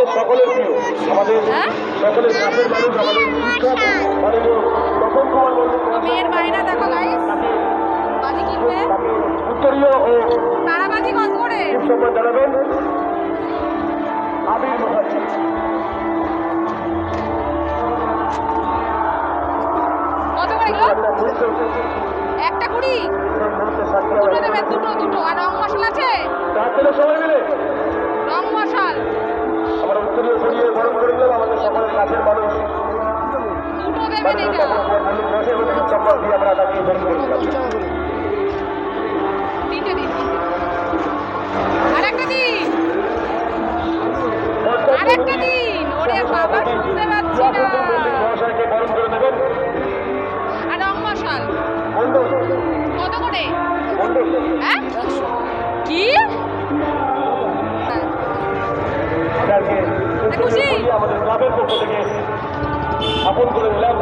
আমাদের সকলের প্রিয়, আমাদের সকলের কাছের মানুষ, আমাদের শিক্ষক মাননীয় তপন কুমার মল্লিক মেয়ের বায়না দেখো গাইস, বাজি কিনবে, উত্তরীয় ও তারাবাজি কত করে সম্মান জানাবেন আবির মুখার্জি। কত করে গো? একটা কুড়ি, দুটো দেবে, দুটো দুটো। আর রং মশলা আছে? সবাই মিলে রং মশাল আমরা উত্তরীয় সরিয়ে বরণ করে দিলাম আমাদের সকলের কাছের মানুষ দুটো দেবেন। এটা সম্মান দিয়ে আমরা তাকে বরণ করে দিলাম। তিনটে দিন, আরেকটা দিন, আরেকটা দিন। ওরে বাবা, শুনতে পাচ্ছি না। মহাশয়কে বরণ করে দেবেন। আর রং মশাল কত করে? হ্যাঁ কি খুশি আমাদের ক্লাবের পক্ষ থেকে স্থাপন করে দিলাম।